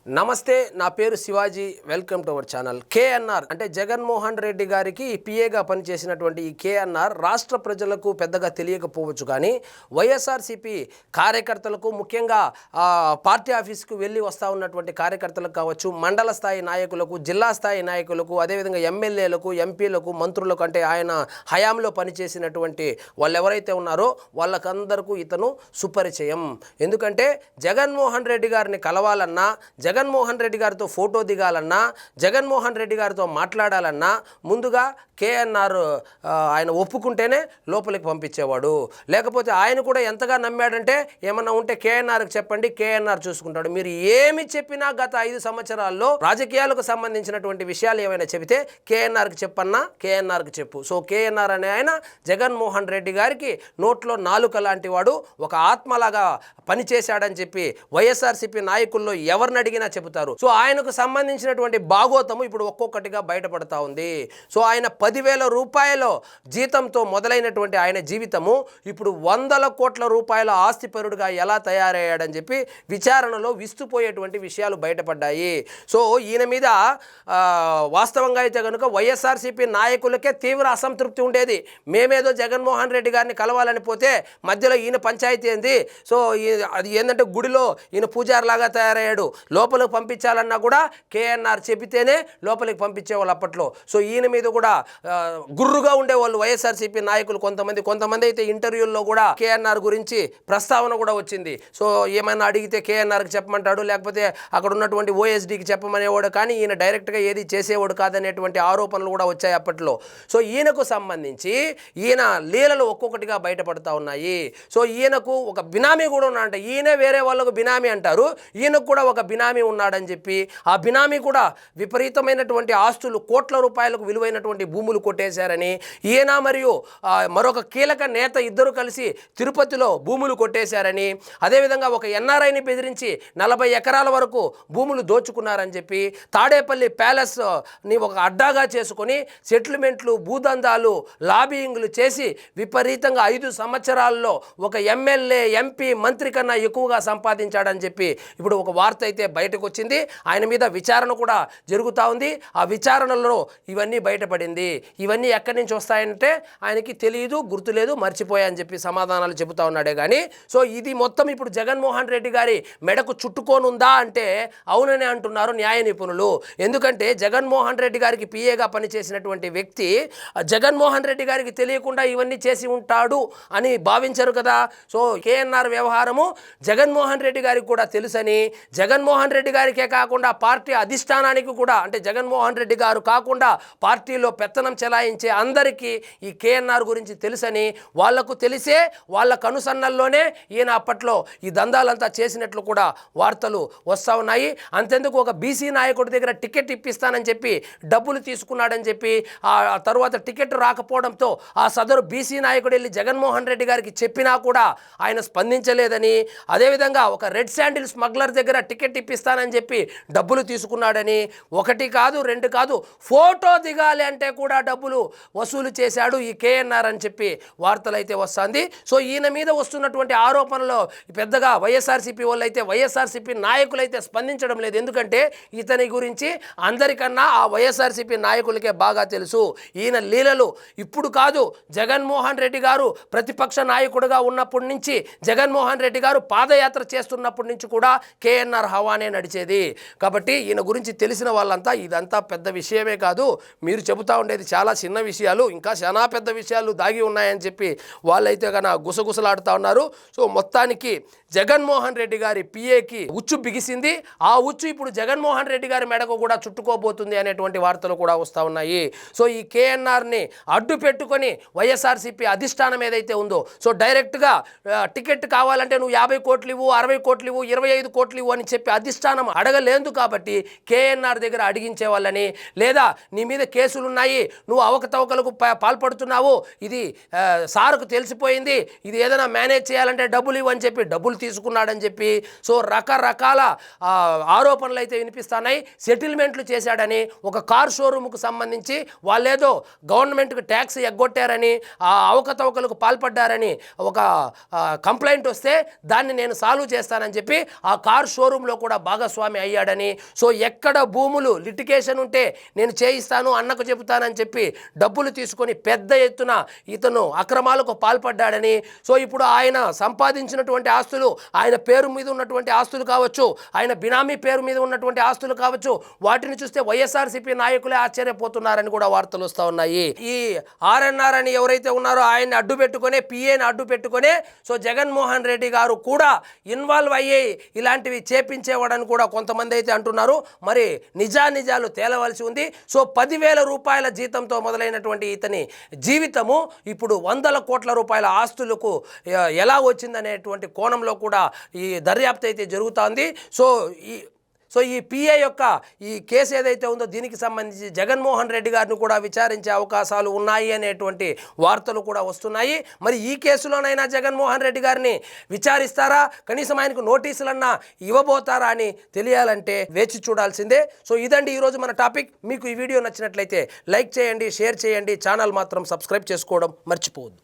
నమస్తే, నా పేరు Shivaji. Welcome to our channel. KNR అంటే జగన్మోహన్ రెడ్డి గారికి పిఏగా పనిచేసినటువంటి ఈ కేఎన్ఆర్ రాష్ట్ర ప్రజలకు పెద్దగా తెలియకపోవచ్చు, కానీ వైఎస్ఆర్సీపీ కార్యకర్తలకు, ముఖ్యంగా పార్టీ ఆఫీస్కు వెళ్ళి వస్తూ ఉన్నటువంటి కార్యకర్తలకు కావచ్చు, మండల స్థాయి నాయకులకు, జిల్లా స్థాయి నాయకులకు, అదేవిధంగా ఎమ్మెల్యేలకు, ఎంపీలకు, మంత్రులకు, అంటే ఆయన హయాంలో పనిచేసినటువంటి వాళ్ళు ఎవరైతే ఉన్నారో వాళ్ళకందరికీ ఇతను సుపరిచయం. ఎందుకంటే జగన్మోహన్ రెడ్డి గారిని కలవాలన్నా, జగన్మోహన్ రెడ్డి గారితో ఫోటో దిగాలన్నా, జగన్మోహన్ రెడ్డి గారితో మాట్లాడాలన్నా ముందుగా కేఎన్ఆర్ ఆయన ఒప్పుకుంటేనే లోపలికి పంపించేవాడు. లేకపోతే ఆయన కూడా ఎంతగా నమ్మాడంటే, ఏమన్నా ఉంటే కేఎన్ఆర్కి చెప్పండి, కేఎన్ఆర్ చూసుకుంటాడు. మీరు ఏమి చెప్పినా గత 5 సంవత్సరాల్లో రాజకీయాలకు సంబంధించినటువంటి విషయాలు ఏమైనా చెబితే కేఎన్ఆర్కి చెప్పన్నా కేఎన్ఆర్కి చెప్పు. సో కేఎన్ఆర్ అనే ఆయన జగన్మోహన్ రెడ్డి గారికి నోట్లో నాలుక లాంటి వాడు, ఒక ఆత్మలాగా పనిచేశాడని చెప్పి వైఎస్ఆర్సీపీ నాయకుల్లో ఎవరిని అడిగినా చెబుతారు. సో ఆయనకు సంబంధించినటువంటి భాగోతము ఇప్పుడు ఒక్కొక్కటిగా బయటపడతా ఉంది. సో ఆయన 10,000 రూపాయల జీతంతో మొదలైనటువంటి ఆయన జీవితము ఇప్పుడు 100 కోట్ల రూపాయల ఆస్తిపరుడుగా ఎలా తయారయ్యాడని చెప్పి విచారణలో విస్తుపోయేటువంటి విషయాలు బయటపడ్డాయి. సో ఈయన మీద వాస్తవంగా అయితే కనుక వైఎస్ఆర్సీపీ నాయకులకే తీవ్ర అసంతృప్తి ఉండేది. మేమేదో జగన్మోహన్ రెడ్డి గారిని కలవాలని పోతే మధ్యలో ఈయన పంచాయతీ ఏంది, సో అది ఏంటంటే గుడిలో ఈయన పూజారిలాగా తయారయ్యాడు, లోపలికి పంపించాలన్నా కూడా కేఎన్ఆర్ చెబితేనే లోపలికి పంపించేవాళ్ళు అప్పట్లో. సో ఈయన మీద కూడా గుర్రుగా ఉండేవాళ్ళు వైఎస్ఆర్సీపీ నాయకులు కొంతమంది అయితే ఇంటర్వ్యూల్లో కూడా కేఎన్ఆర్ గురించి ప్రస్తావన కూడా వచ్చింది. సో ఏమైనా అడిగితే కేఎన్ఆర్కి చెప్పమంటాడు, లేకపోతే అక్కడ ఉన్నటువంటి ఓఎస్డీకి చెప్పమనేవాడు, కానీ ఈయన డైరెక్ట్గా ఏది చేసేవాడు కాదనేటువంటి ఆరోపణలు కూడా వచ్చాయి అప్పట్లో. సో ఈయనకు సంబంధించి ఈయన లీలలు ఒక్కొక్కటిగా బయటపడతా ఉన్నాయి. సో ఈయనకు ఒక బినామీ కూడా ఉన్నాడంట. ఈయనే వేరే వాళ్ళకు బినామీ అంటారు, ఈయనకు కూడా ఒక బినామీ ఉన్నాడని చెప్పి, ఆ బినామీ కూడా విపరీతమైనటువంటి ఆస్తులు, కోట్ల రూపాయలకు విలువైనటువంటి భూములు కొట్టేశారని, ఈయన మరియు మరొక కీలక నేత ఇద్దరు కలిసి తిరుపతిలో భూములు కొట్టేశారని, అదేవిధంగా ఒక ఎన్ఆర్ఐని బెదిరించి 40 ఎకరాల వరకు భూములు దోచుకున్నారని చెప్పి, తాడేపల్లి ప్యాలెస్ని ఒక అడ్డాగా చేసుకొని సెటిల్మెంట్లు, భూదందాలు, లాబియింగ్లు చేసి విపరీతంగా 5 సంవత్సరాల్లో ఒక ఎమ్మెల్యే, ఎంపీ, మంత్రి కన్నా ఎక్కువగా సంపాదించాడని చెప్పి ఇప్పుడు ఒక వార్త అయితే బయటకు వచ్చింది. ఆయన మీద విచారణ కూడా జరుగుతూ ఉంది. ఆ విచారణలో ఇవన్నీ బయటపడింది. ఇవన్నీ ఎక్కడి నుంచి వస్తాయంటే ఆయనకి తెలియదు, గుర్తులేదు, మర్చిపోయా అని చెప్పి సమాధానాలు చెబుతా ఉన్నాడే కానీ, సో ఇది మొత్తం ఇప్పుడు జగన్మోహన్ రెడ్డి గారి మెడకు చుట్టుకోనుందా అంటే అవునని అంటున్నారు న్యాయ నిపుణులు. ఎందుకంటే జగన్మోహన్ రెడ్డి గారికి పిఏగా పనిచేసినటువంటి వ్యక్తి జగన్మోహన్ రెడ్డి గారికి తెలియకుండా ఇవన్నీ చేసి ఉంటాడు అని భావించరు కదా. సో కేఎన్ఆర్ వ్యవహారము జగన్మోహన్ రెడ్డి గారికి కూడా తెలుసని, జగన్మోహన్ రెడ్డి గారికే కాకుండా పార్టీ అధిష్టానానికి కూడా, అంటే జగన్మోహన్ రెడ్డి గారు కాకుండా పార్టీలో పెత్తనం చెలాయించే అందరికీ ఈ కేఎన్ఆర్ గురించి తెలుసని, వాళ్లకు తెలిసే వాళ్ళ కనుసన్నల్లోనే ఈయన అప్పట్లో ఈ దందాలంతా చేసినట్లు కూడా వార్తలు వస్తూ ఉన్నాయి. అంతెందుకు ఒక బీసీ నాయకుడి దగ్గర టికెట్ ఇప్పిస్తానని చెప్పి డబ్బులు తీసుకున్నాడని చెప్పి, ఆ తర్వాత టికెట్ రాకపోవడంతో ఆ సదరు బీసీ నాయకుడు వెళ్ళి జగన్మోహన్ రెడ్డి గారికి చెప్పినా కూడా ఆయన స్పందించలేదని, అదేవిధంగా ఒక రెడ్ శాండిల్ స్మగ్లర్ దగ్గర టికెట్ ఇప్పిస్తానని చెప్పి డబ్బులు తీసుకున్నాడని, 1 కాదు 2 కాదు, ఫోటో దిగాలి అంటే కూడా డబ్బులు వసూలు చేశాడు ఈ కేఎన్ఆర్ అని చెప్పి వార్తలు అయితే వస్తుంది. సో ఈయన మీద వస్తున్నటువంటి ఆరోపణలో పెద్దగా వైఎస్ఆర్సీపీ వాళ్ళు అయితే, వైఎస్ఆర్సీపీ నాయకులైతే స్పందించడం లేదు. ఎందుకంటే ఇతని గురించి అందరికన్నా ఆ వైఎస్ఆర్సీపీ నాయకులకే బాగా తెలుసు. ఈయన లీలలు ఇప్పుడు కాదు, జగన్మోహన్ రెడ్డి గారు ప్రతిపక్ష నాయకుడిగా ఉన్నప్పటి నుంచి, జగన్మోహన్ రెడ్డి గారు పాదయాత్ర చేస్తున్నప్పటి నుంచి కూడా కేఎన్ఆర్ హవానే నడిచేది. కాబట్టి ఈయన గురించి తెలిసిన వాళ్ళంతా ఇదంతా పెద్ద విషయమే కాదు, మీరు చెబుతూ ఉండేది చాలా చిన్న విషయాలు, ఇంకా చాలా పెద్ద విషయాలు దాగి ఉన్నాయని చెప్పి వాళ్ళైతే కన్నా గుసగుసలాడుతూ ఉన్నారు. సో మొత్తానికి జగన్మోహన్ రెడ్డి గారి పిఏకి ఉచ్చు బిగిసింది. ఆ ఉచ్చు ఇప్పుడు జగన్మోహన్ రెడ్డి గారి మెడకు కూడా చుట్టుకోబోతుంది అనేటువంటి వార్తలు కూడా వస్తూ ఉన్నాయి. సో ఈ కేఎన్ఆర్ని అడ్డు పెట్టుకొని వైఎస్ఆర్సీపీ అధిష్టానం ఏదైతే ఉందో, సో డైరెక్ట్గా టికెట్ కావాలంటే నువ్వు 50 కోట్లు ఇవ్వు, 60 కోట్లు ఇవ్వు, 25 కోట్లు ఇవ్వు అని చెప్పి అధిష్టానం అడగలేదు. కాబట్టి కేఎన్ఆర్ దగ్గర అడిగించే వాళ్ళని, లేదా నీ మీద కేసులున్నాయి, నువ్వు అవకతవకలకు పాల్పడుతున్నావు, ఇది సార్కు తెలిసిపోయింది, ఇది ఏదైనా మేనేజ్ చేయాలంటే డబ్బులు ఇవ్వని చెప్పి డబ్బులు తీసుకున్నాడని చెప్పి, సో రకరకాల ఆరోపణలు అయితే వినిపిస్తున్నాయి. సెటిల్మెంట్లు చేశాడని, ఒక కార్ షోరూమ్కు సంబంధించి వాళ్ళేదో గవర్నమెంట్కి ట్యాక్స్ ఎగ్గొట్టారని, ఆ అవకతవకలకు పాల్పడ్డారని ఒక కంప్లైంట్ వస్తే దాన్ని నేను సాల్వ్ చేస్తానని చెప్పి ఆ కార్ షోరూంలో కూడా బాగా భాగస్వామి అయ్యాడని, సో ఎక్కడ భూములు లిటిగేషన్ ఉంటే నేను చేయిస్తాను అన్నకు చెబుతానని చెప్పి డబ్బులు తీసుకొని పెద్ద ఎత్తున ఇతను అక్రమాలకు పాల్పడ్డాడని, సో ఇప్పుడు ఆయన సంపాదించినటువంటి ఆస్తులు, ఆయన పేరు మీద ఉన్నటువంటి ఆస్తులు కావచ్చు, ఆయన బినామీ పేరు మీద ఉన్నటువంటి ఆస్తులు కావచ్చు, వాటిని చూస్తే వైఎస్ఆర్సీపీ నాయకులే ఆశ్చర్యపోతున్నారని కూడా వార్తలు వస్తూ ఉన్నాయి. ఈ ఆర్ఎన్ఆర్ అని ఎవరైతే ఉన్నారో ఆయన్ని అడ్డు పెట్టుకునే, పిఏని అడ్డు పెట్టుకునే సో జగన్మోహన్ రెడ్డి గారు కూడా ఇన్వాల్వ్ అయ్యి ఇలాంటివి చేపించేవాడని కూడా కొంతమంది అయితే అంటున్నారు. మరి నిజాలు తేలవలసి ఉంది. సో 10,000 రూపాయల జీతంతో మొదలైనటువంటి ఇతని జీవితము ఇప్పుడు 100 కోట్ల రూపాయల ఆస్తులకు ఎలా వచ్చిందనేటువంటి కోణంలో కూడా ఈ దర్యాప్తు అయితే జరుగుతోంది. సో ఈ పిఏ యొక్క ఈ కేసు ఏదైతే ఉందో దీనికి సంబంధించి జగన్మోహన్ రెడ్డి గారిని కూడా విచారించే అవకాశాలు ఉన్నాయి అనేటువంటి వార్తలు కూడా వస్తున్నాయి. మరి ఈ కేసులోనైనా జగన్మోహన్ రెడ్డి గారిని విచారిస్తారా, కనీసం ఆయనకు నోటీసులన్నా ఇవ్వబోతారా అని తెలియాలంటే వేచి చూడాల్సిందే. సో ఇదండి ఈరోజు మన టాపిక్. మీకు ఈ వీడియో నచ్చినట్లయితే లైక్ చేయండి, షేర్ చేయండి, ఛానల్ మాత్రం సబ్స్క్రైబ్ చేసుకోవడం మర్చిపోవద్దు.